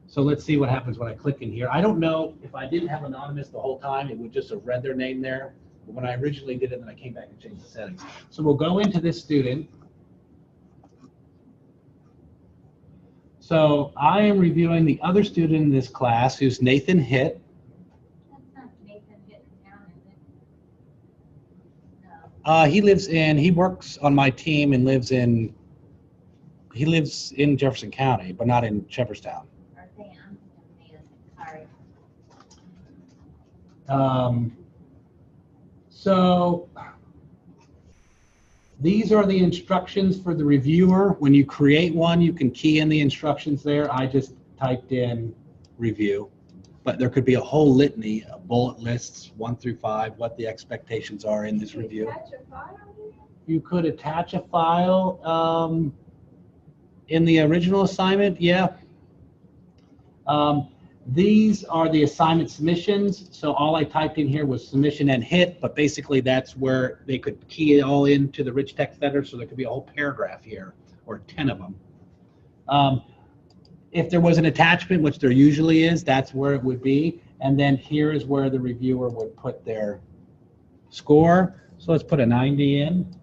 Speaker 3: So let's see what happens when I click in here. I don't know if I didn't have anonymous the whole time, it would just have read their name there. But when I originally did it, then I came back and changed the settings. So we'll go into this student. So I am reviewing the other student in this class, who's Nathan Hitt. He works on my team and lives in Jefferson County, but not in Shepherdstown. So these are the instructions for the reviewer. When you create one, you can key in the instructions there. I just typed in review, but there could be a whole litany of bullet lists, 1 through 5, what the expectations are in this review.
Speaker 1: Attach a file here?
Speaker 3: You could attach a file. in the original assignment, yeah. These are the assignment submissions. So all I typed in here was submission and hit, but basically that's where they could key it all into the rich text editor. So there could be a whole paragraph here, or 10 of them. If there was an attachment, which there usually is, that's where it would be. And then here is where the reviewer would put their score. So let's put a 90 in.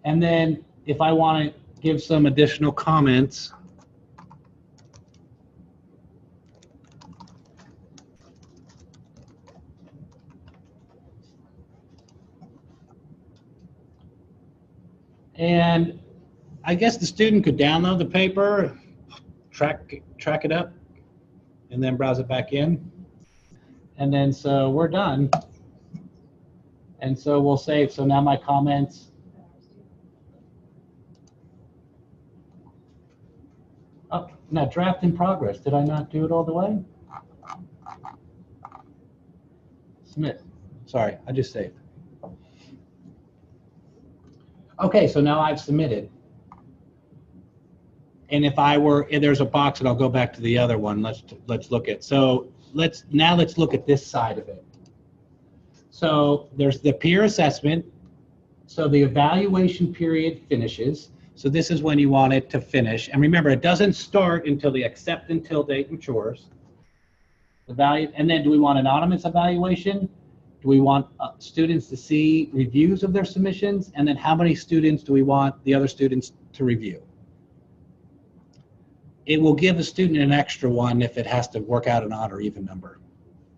Speaker 3: And then if I want to give some additional comments, and I guess the student could download the paper, track it up, and then browse it back in. And then so we're done. And so we'll save. So now my comments. Oh, now draft in progress. Did I not do it all the way? Submit. Sorry, I just saved. Okay, so now I've submitted. And if there's a box, and I'll go back to the other one. Let's look at. So let's look at this side of it. So there's the peer assessment. So the evaluation period finishes. So this is when you want it to finish. And remember, it doesn't start until the accept until date matures. And then do we want anonymous evaluation? Do we want students to see reviews of their submissions? And then how many students do we want the other students to review? It will give a student an extra one if it has to work out an odd or even number.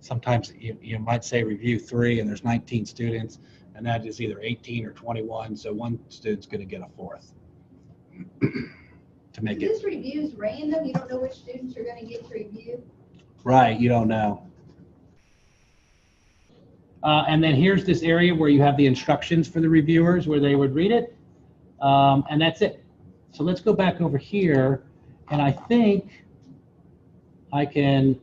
Speaker 3: Sometimes you might say review 3 and there's 19 students, and that is either 18 or 21, so one student's going to get a 4th. To make it.
Speaker 1: This review is random. You don't know which students are going to get to review.
Speaker 3: Right, you don't know. And then here's this area where you have the instructions for the reviewers where they would read it. And that's it. So let's go back over here. And I think I can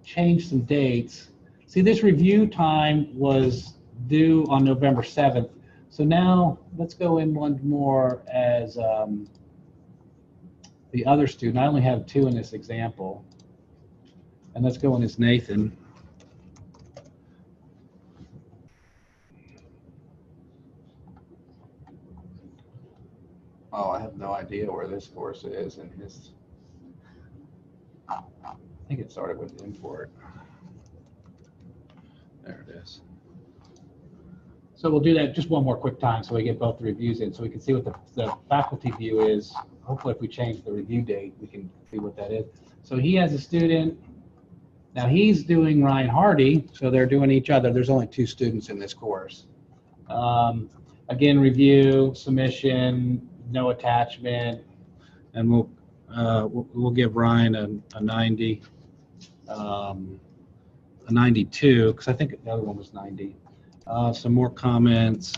Speaker 3: change some dates. See, this review time was due on November 7th. So now let's go in one more as the other student. I only have 2 in this example. And let's go in as Nathan. Oh, I have no idea where this course is in his. I think it started with import. There it is. So we'll do that just one more quick time so we get both the reviews in so we can see what the faculty view is. Hopefully if we change the review date, we can see what that is. So he has a student. Now he's doing Ryan Hardy, so they're doing each other. There's only 2 students in this course. Again, review, submission, no attachment, and we'll give Ryan a 90, a 92, because I think the other one was 90. Some more comments,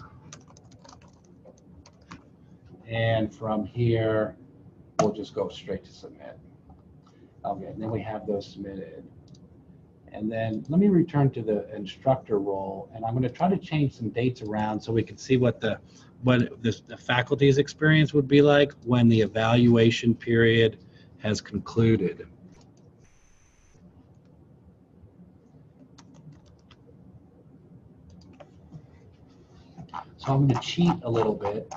Speaker 3: and from here we'll just go straight to submit. Okay, and then we have those submitted. And then let me return to the instructor role, and I'm going to try to change some dates around so we can see what the faculty's experience would be like when the evaluation period has concluded. So I'm going to cheat a little bit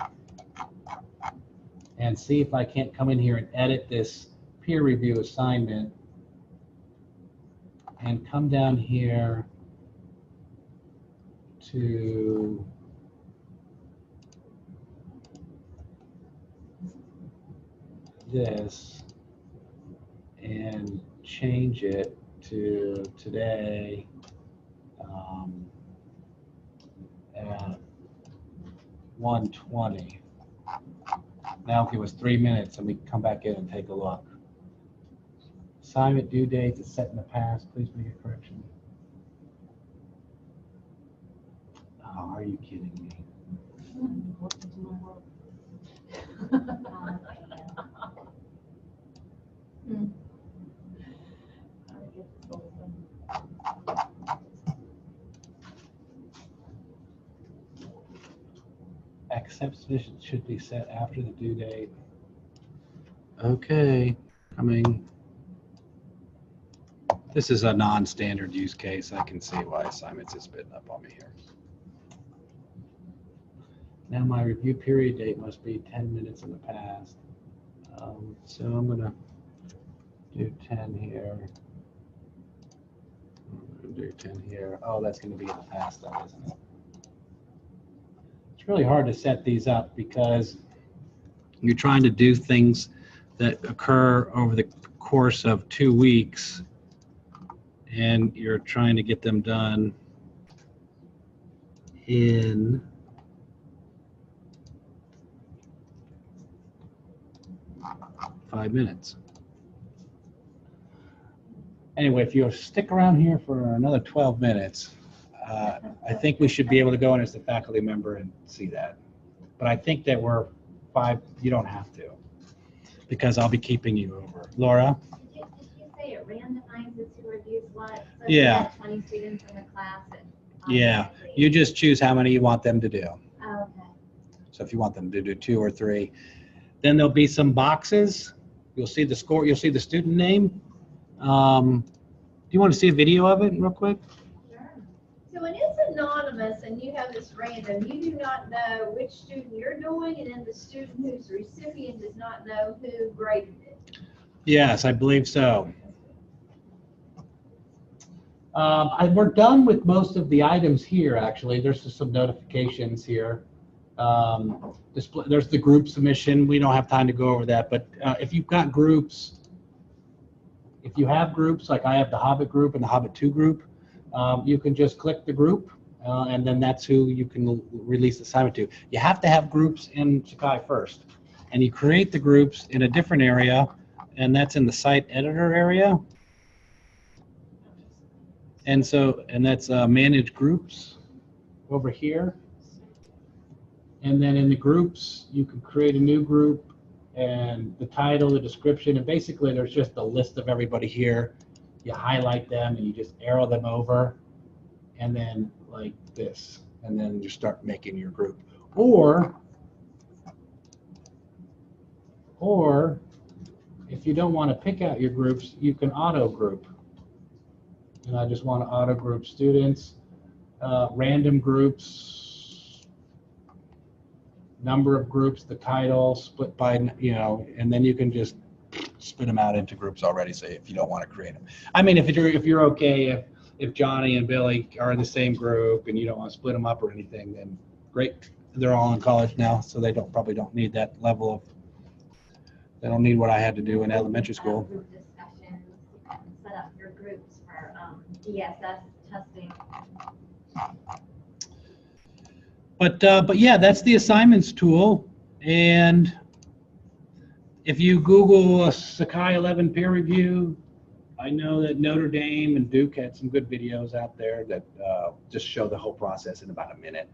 Speaker 3: and see if I can't come in here and edit this peer review assignment and come down here to this and change it to today at 1:20. Now give us 3 minutes and we can come back in and take a look. Assignment due date is set in the past. Please make a correction. Oh, are you kidding me? Accept submission should be set after the due date. Okay, coming. This is a non-standard use case. I can see why assignments is spitting up on me here. Now my review period date must be 10 minutes in the past. So I'm gonna do 10 here. I'm gonna do 10 here. Oh, that's gonna be in the past though, isn't it? It's really hard to set these up because you're trying to do things that occur over the course of 2 weeks, and you're trying to get them done in five minutes. Anyway, if you'll stick around here for another 12 minutes, I think we should be able to go in as a faculty member and see that. But I think that we're 5, you don't have to, because I'll be keeping you over. Laura?
Speaker 2: Did you say it randomizes who reviews what? So
Speaker 3: Yeah.
Speaker 2: if you had 20 students in the class, it
Speaker 3: Yeah,
Speaker 2: automatically-
Speaker 3: you just choose how many you want them to do.
Speaker 2: Oh, okay.
Speaker 3: So if you want them to do 2 or 3, then there'll be some boxes. You'll see the score, you'll see the student name. Do you want to see a video of it real quick?
Speaker 2: Sure.
Speaker 1: So when it's anonymous and you have this random, you do not know which student you're doing, and then the student who's the recipient does not know who graded it.
Speaker 3: Yes, I believe so. We're done with most of the items here, actually. There's just some notifications here. There's the group submission. We don't have time to go over that, but if you've got groups, if you have groups, like I have the Hobbit group and the Hobbit 2 group, you can just click the group, and then that's who you can release the assignment to. You have to have groups in Sakai first, and you create the groups in a different area, and that's in the site editor area. And that's manage groups over here. And then in the groups, you can create a new group, and the title, the description, and basically there's just a list of everybody here. You highlight them and you just arrow them over, and then like this, and then you start making your group. Or if you don't want to pick out your groups, you can auto group. And I just want to auto group students, random groups, number of groups, the title, split by, and then you can just spit them out into groups already, say, if you don't want to create them. I mean, if you're okay, if Johnny and Billy are in the same group and you don't want to split them up or anything, then great. They're all in college now, so they probably don't need that level of, they don't need what I had to do in elementary school.
Speaker 2: Group discussions, set up your groups for DSS testing.
Speaker 3: But yeah, that's the assignments tool. And if you Google Sakai 11 peer review, I know that Notre Dame and Duke had some good videos out there that just show the whole process in about a minute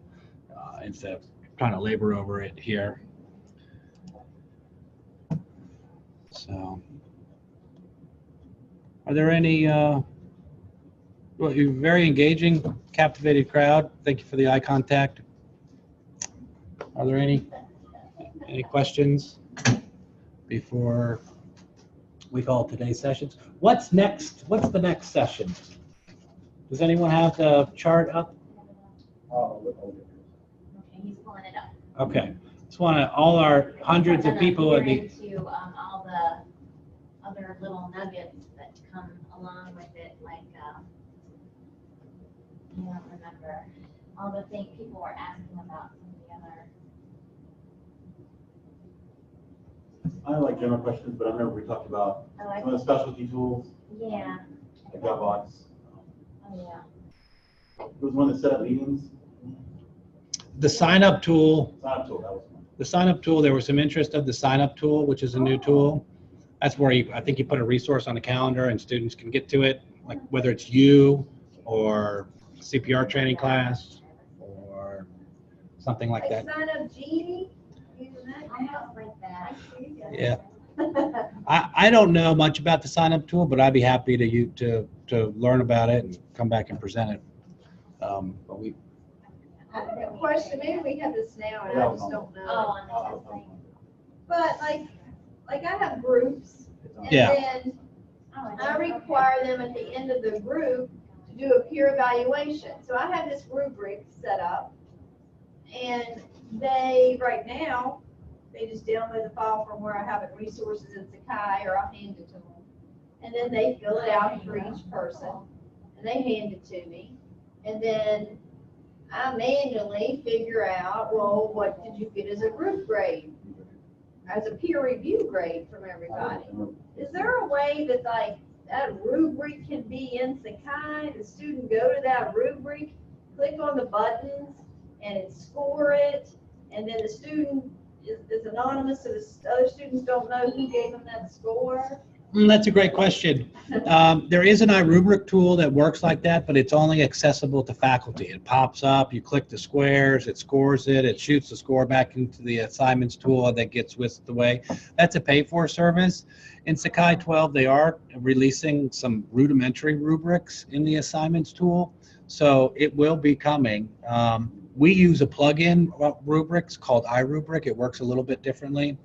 Speaker 3: instead of trying to labor over it here. So, are there any, well, you're very engaging, captivated crowd. Thank you for the eye contact. Are there any questions before we call today's sessions? What's next? What's the next session? Does anyone have the chart up?
Speaker 2: Okay, he's pulling it up.
Speaker 3: Okay. Just want to, all our hundreds of people would be.
Speaker 2: Into all the other little nuggets that come along with it, like I don't remember all the things people were asking about some of the other.
Speaker 5: I like general questions, but I remember we talked about
Speaker 2: Oh, I
Speaker 5: some of the specialty tools,
Speaker 2: yeah.
Speaker 5: like Dropbox.
Speaker 2: Oh, yeah.
Speaker 5: There was one that set up meetings.
Speaker 3: The sign up tool.
Speaker 5: Sign up tool, that was one.
Speaker 3: The sign up tool, there was some interest of the sign up tool, which is a new tool. That's where I think you put a resource on the calendar and students can get to it, like whether it's you or CPR training class or something like that.
Speaker 1: Sign up Genie, using that.
Speaker 2: Almost like that.
Speaker 3: Yeah. I don't know much about the sign up tool, but I'd be happy to learn about it and come back and present it. But we,
Speaker 1: Of course, maybe we have this now and I just don't
Speaker 2: Oh,
Speaker 1: know.
Speaker 2: on the testing.
Speaker 1: But like I have groups, and
Speaker 3: Yeah.
Speaker 1: then I require them at the end of the group to do a peer evaluation. So I have this rubric set up, and they, right now, they just download the file from where I have it, resources in Sakai, or I'll hand it to them. And then they fill it out for each person, and they hand it to me. And then I manually figure out, well, what did you get as a group grade? As a peer review grade from everybody. Is there a way that like that rubric can be in Sakai? The student go to that rubric, click on the buttons, and it score it, and then the student is anonymous, so the other students don't know who gave them that score?
Speaker 3: That's a great question. There is an iRubric tool that works like that, but it's only accessible to faculty. It pops up, you click the squares, it scores it, it shoots the score back into the assignments tool, and that gets whisked away. That's a paid-for service. In Sakai 12, they are releasing some rudimentary rubrics in the assignments tool, so it will be coming. We use a plugin rubrics called iRubric. It works a little bit differently.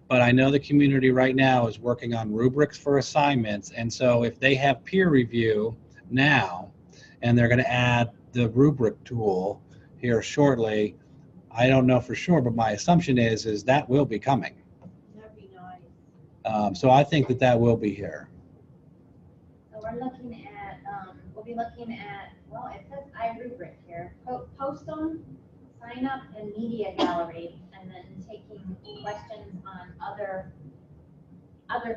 Speaker 3: But I know the community right now is working on rubrics for assignments, and so if they have peer review now, and they're going to add the rubric tool here shortly, I don't know for sure, but my assumption is that will be coming.
Speaker 1: That'd be nice.
Speaker 3: So I think that will be here.
Speaker 2: So we're looking at, we'll be looking at, well, it says iRubric here. Post them, sign up, and media gallery, and then taking questions on other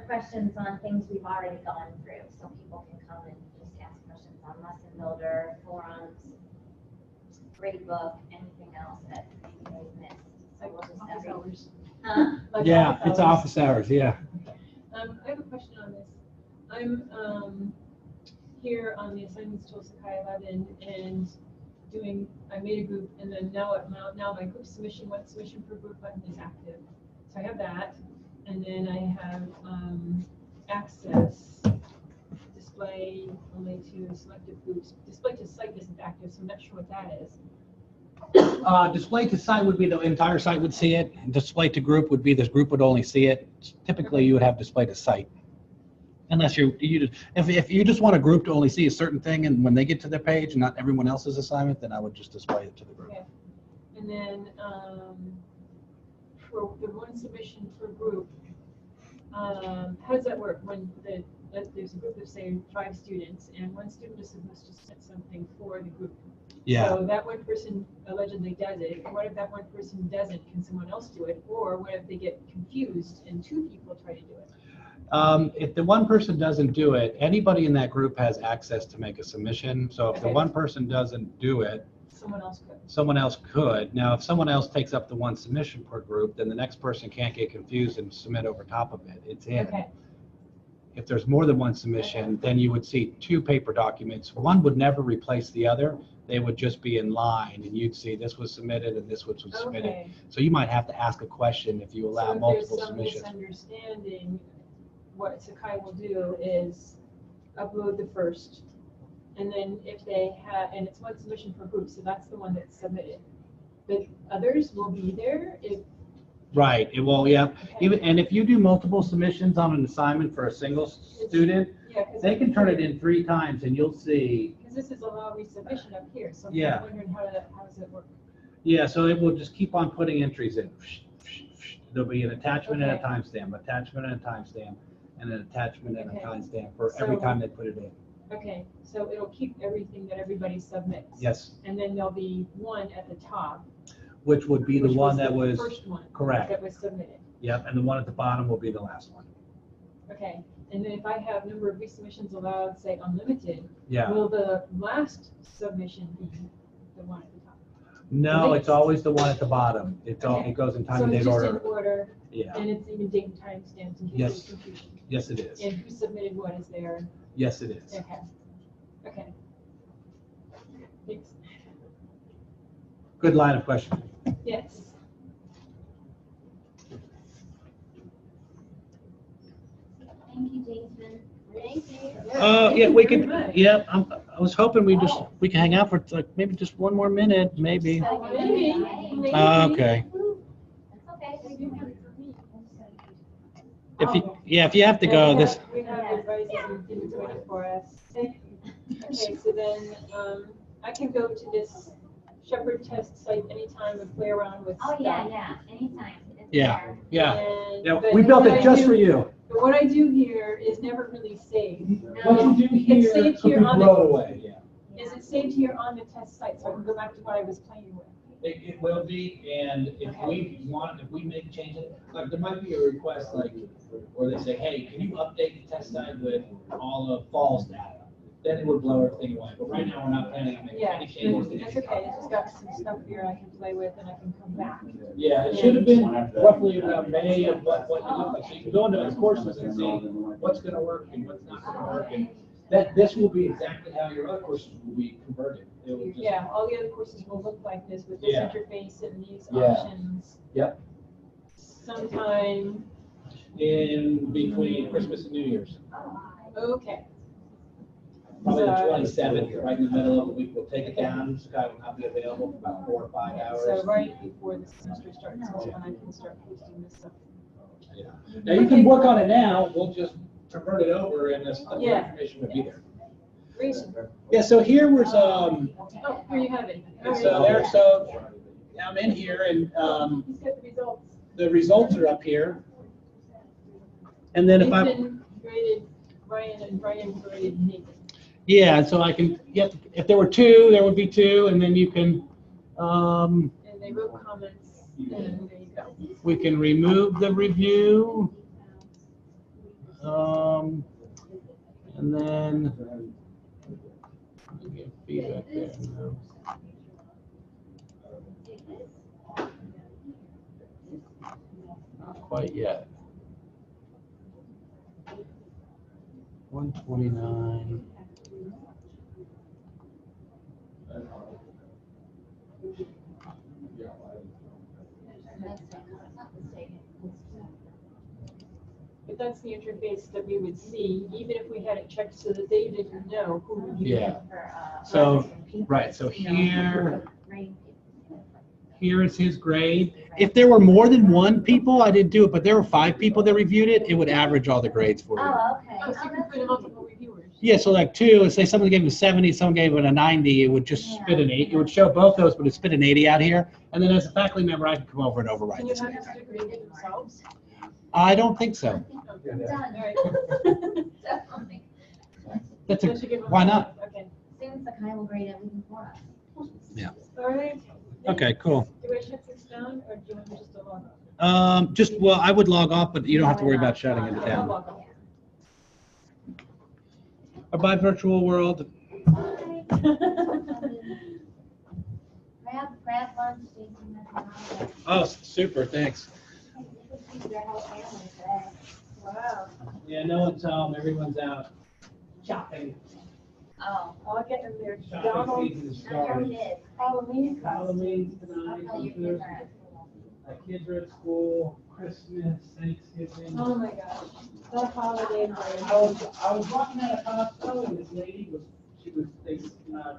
Speaker 2: questions on things we've already gone through. So people can come and just ask questions on Lesson Builder, forums, gradebook, anything else that maybe they've missed. So we'll just
Speaker 4: Office hours.
Speaker 2: Huh?
Speaker 4: Like
Speaker 3: Yeah, it's office hours, yeah.
Speaker 4: I have a question on this. I'm here on the assignments tool Sakai 11 and I made a group, and then now my group submission, one submission per group button is active. So I have that, and then I have access, display only to selected groups. Display to site isn't active, so I'm not sure what that is.
Speaker 3: Display to site would be the entire site would see it. Display to group would be this group would only see it. Typically, you would have display to site. Unless if you just want a group to only see a certain thing, and when they get to their page and not everyone else's assignment, then I would just display it to the group.
Speaker 4: Okay. And then for the one submission per group, how does that work when there's a group of, say, 5 students, and one student just must just send something for the group?
Speaker 3: Yeah.
Speaker 4: So that one person allegedly does it. What if that one person doesn't? Can someone else do it? Or what if they get confused and 2 people try to do it?
Speaker 3: If the one person doesn't do it, anybody in that group has access to make a submission. So if the
Speaker 4: Okay.
Speaker 3: one person doesn't do it,
Speaker 4: Someone else could.
Speaker 3: someone else could. Now, if someone else takes up the one submission per group, then the next person can't get confused and submit over top of it. It's in.
Speaker 4: Okay.
Speaker 3: If there's more than one submission, then you would see 2 paper documents. One would never replace the other. They would just be in line, and you'd see this was submitted and this was submitted.
Speaker 4: Okay.
Speaker 3: So you might have to ask a question if you allow
Speaker 4: So
Speaker 3: multiple
Speaker 4: if there's some
Speaker 3: submissions.
Speaker 4: misunderstanding, what Sakai will do is upload the first, and then if they have, and it's one submission per group, so that's the one that's submitted. But others will be there if.
Speaker 3: Right, it will, yeah.
Speaker 4: Okay.
Speaker 3: And if you do multiple submissions on an assignment for a single student,
Speaker 4: Yeah, 'cause
Speaker 3: they can turn it in 3 times and you'll see,
Speaker 4: Because this is allow resubmission up here, so I'm
Speaker 3: Yeah.
Speaker 4: wondering how does it work?
Speaker 3: yeah, so it will just keep on putting entries in. There'll be an attachment and a
Speaker 4: Okay.
Speaker 3: timestamp, attachment and a timestamp, and an attachment and a
Speaker 4: Okay.
Speaker 3: timestamp for every
Speaker 4: So-
Speaker 3: time they put it in.
Speaker 4: Okay, so it'll keep everything that everybody submits.
Speaker 3: Yes,
Speaker 4: And then there'll be one at the top.
Speaker 3: which would be the
Speaker 4: which
Speaker 3: one
Speaker 4: the
Speaker 3: that was,
Speaker 4: First one.
Speaker 3: correct.
Speaker 4: That was submitted.
Speaker 3: Yep, and the one at the bottom will be the last one.
Speaker 4: Okay, and then if I have number of resubmissions allowed, say unlimited,
Speaker 3: Yeah.
Speaker 4: will the last submission be the one at the top?
Speaker 3: No, it's
Speaker 4: Next.
Speaker 3: always the one at the bottom. It
Speaker 4: Okay.
Speaker 3: goes in time
Speaker 4: So
Speaker 3: and
Speaker 4: it's
Speaker 3: date
Speaker 4: just in
Speaker 3: order.
Speaker 4: order,
Speaker 3: Yeah,
Speaker 4: and it's even date and time stamps in
Speaker 3: Yes.
Speaker 4: case there's confusion.
Speaker 3: yes it is.
Speaker 4: And who submitted what is there?
Speaker 3: Yes it is.
Speaker 4: Okay. Okay. Thanks.
Speaker 3: Good line of questioning.
Speaker 4: Yes.
Speaker 2: Thank you, Jason.
Speaker 1: Thank you.
Speaker 3: Yeah, we
Speaker 4: Very
Speaker 3: could,
Speaker 4: much.
Speaker 3: yeah, I was hoping we can hang out for like maybe just one more minute, maybe.
Speaker 4: Maybe.
Speaker 3: Okay.
Speaker 2: That's okay.
Speaker 3: If you have to go, this,
Speaker 4: We have advisors who didn't do it for us. Okay, so then, I can go to this Shepherd test site anytime and play around with
Speaker 2: Oh,
Speaker 4: stuff.
Speaker 2: yeah, anytime. It's
Speaker 3: Yeah.
Speaker 2: there.
Speaker 3: yeah.
Speaker 4: And-
Speaker 3: Yeah,
Speaker 4: but
Speaker 3: we built
Speaker 4: what
Speaker 3: it
Speaker 4: I
Speaker 3: just
Speaker 4: do-
Speaker 3: for you.
Speaker 4: But what I do here is never really saved.
Speaker 3: What you do
Speaker 4: It's
Speaker 3: here,
Speaker 4: saved
Speaker 3: could
Speaker 4: here
Speaker 3: be
Speaker 4: on
Speaker 3: blown
Speaker 4: the,
Speaker 3: away, yeah.
Speaker 4: is it saved here on the test site, so I can go back to what I was playing with?
Speaker 3: It will be, and if we make changes, like there might be a request like, where they say, hey, can you update the test site with all of fall's data? Then it would blow everything away, but right now we're not planning on making
Speaker 4: Yeah,
Speaker 3: any changes. to
Speaker 4: that's
Speaker 3: any
Speaker 4: okay, it's just got some stuff here I can play with and I can come back.
Speaker 3: Yeah, it should have been roughly about May of what you look like, so you can go into those courses and see what's gonna work and what's not gonna work, and this will be exactly how your other courses will be converted. It will just,
Speaker 4: Yeah, all the other courses will look like this with this
Speaker 3: Yeah.
Speaker 4: interface and these
Speaker 3: Yeah.
Speaker 4: options.
Speaker 3: Yep.
Speaker 4: Sometime,
Speaker 3: in between Christmas and New Year's.
Speaker 4: okay.
Speaker 3: Probably the
Speaker 4: So-
Speaker 3: 27th, right in the middle of the week, we'll take it down, Sky will not be available for about 4 or 5 hours.
Speaker 4: So right before the semester starts, is when I can start posting this stuff.
Speaker 3: Yeah. Now, you can work on it now, we'll just convert it over and this other
Speaker 4: Yeah.
Speaker 3: information will be there.
Speaker 4: Great.
Speaker 3: Yeah, so here was,
Speaker 4: Oh, here you have it.
Speaker 3: so there, so I'm in here and
Speaker 4: He's got the results.
Speaker 3: the results are up here. And then if I,
Speaker 4: Nathan graded Brian and Brian graded Nathan.
Speaker 3: yeah, so I can, if there were 2, there would be 2, and then you can,
Speaker 4: And they wrote comments, and there you go.
Speaker 3: we can remove the review. And then give feedback there. No. Not quite yet. 129.
Speaker 4: But that's the interface that we would see, even if we had it checked so that they didn't know who reviewed it.
Speaker 3: Yeah. So, right, so here is his grade. If there were more than 1 people, I didn't do it, but there were 5 people that reviewed it, it would average all the grades for you.
Speaker 2: Oh, okay.
Speaker 4: Oh, so you can put in multiple reviewers.
Speaker 3: Yeah, so like 2, say someone gave it a 70, someone gave it a 90, it would just spit an 8. It would show both those, but it'd spit an 80 out here. And then as a faculty member, I could come over and override
Speaker 4: Can you
Speaker 3: this.
Speaker 4: have them grade it themselves?
Speaker 3: I don't think so.
Speaker 2: Done.
Speaker 4: All right.
Speaker 2: Definitely.
Speaker 3: That's
Speaker 4: So I should give them-
Speaker 3: why not?
Speaker 4: Okay.
Speaker 2: Soon Sakai will grade everything for us.
Speaker 3: Yeah.
Speaker 4: All right.
Speaker 3: Okay, cool.
Speaker 4: Do I shut this down, or do you want me just to log off?
Speaker 3: Well, I would log off, but you don't have to worry about shutting it
Speaker 4: I'll
Speaker 3: down.
Speaker 4: log off.
Speaker 3: Bye, virtual world.
Speaker 2: Crab lunch, Jason.
Speaker 3: Oh, super, thanks.
Speaker 2: Your whole family today.
Speaker 4: Wow.
Speaker 3: Yeah, no one's home, everyone's out shopping.
Speaker 2: Oh,
Speaker 4: I'll get them there.
Speaker 3: Shopping
Speaker 4: Donald's
Speaker 3: season is
Speaker 2: not your
Speaker 3: starting.
Speaker 2: kids.
Speaker 4: Halloween costume.
Speaker 3: Halloween
Speaker 2: I'll
Speaker 3: tonight,
Speaker 2: tell your kids are at school.
Speaker 3: my kids are at school, Christmas, Thanksgiving.
Speaker 4: Oh my gosh, the holidays
Speaker 3: I
Speaker 4: are.
Speaker 3: was walking out of Costco and this lady do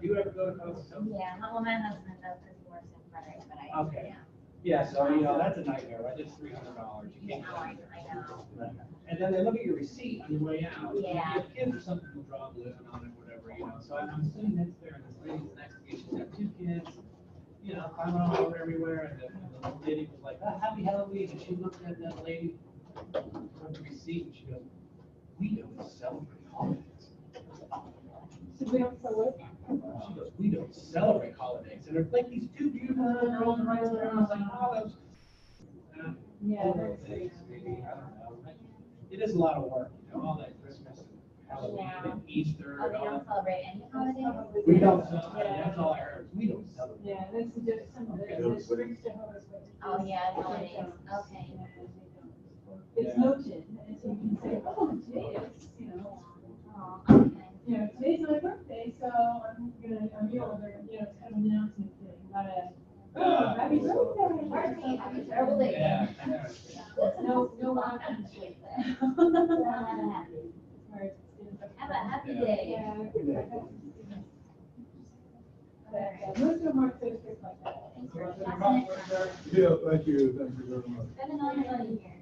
Speaker 3: you ever go to Costco?
Speaker 2: Yeah, well, my husband does his work in Frederick, but I.
Speaker 3: Okay. Yeah, so, that's a nightmare, right? It's $300. You can't.
Speaker 2: Oh, I know.
Speaker 3: And then they look at your receipt on your way out. If you
Speaker 2: Yeah.
Speaker 3: have kids or something, will draw a balloon on it, whatever, So I'm sitting next there and this lady's next to me, she's got 2 kids, climbing all over everywhere. And the little lady was like, oh, happy Halloween. And she looked at that lady from the receipt and she goes, we don't celebrate holidays.
Speaker 4: So we don't sell it?
Speaker 3: She goes, we don't celebrate holidays. And there's like these 2 beautiful little girls right there. And I was like, oh, that's.
Speaker 4: Yeah,
Speaker 3: Little things, maybe, I don't know. It is a lot of work, all that Christmas and Halloween and Easter
Speaker 2: Oh,
Speaker 3: and
Speaker 2: they
Speaker 3: all
Speaker 2: don't
Speaker 3: that.
Speaker 2: celebrate any holidays?
Speaker 3: We don't celebrate, that's all I heard. We don't celebrate.
Speaker 4: Yeah, that's just some of the districts to help us with.
Speaker 2: Oh, yeah, holidays, okay.
Speaker 4: It's noted, and so you can say, oh, today is,
Speaker 2: Oh, okay.
Speaker 4: today's my birthday, so I'm able to, it's kind of an announcement thing, not a, oh, happy birthday.
Speaker 2: Party, happy birthday.
Speaker 3: Yeah.
Speaker 4: No one can say that.
Speaker 2: Have a happy day.
Speaker 4: Yeah. Most of them aren't so strict like that.
Speaker 2: Thanks for passing it.
Speaker 6: Yeah, thank you very much.
Speaker 2: Been an honor having you here.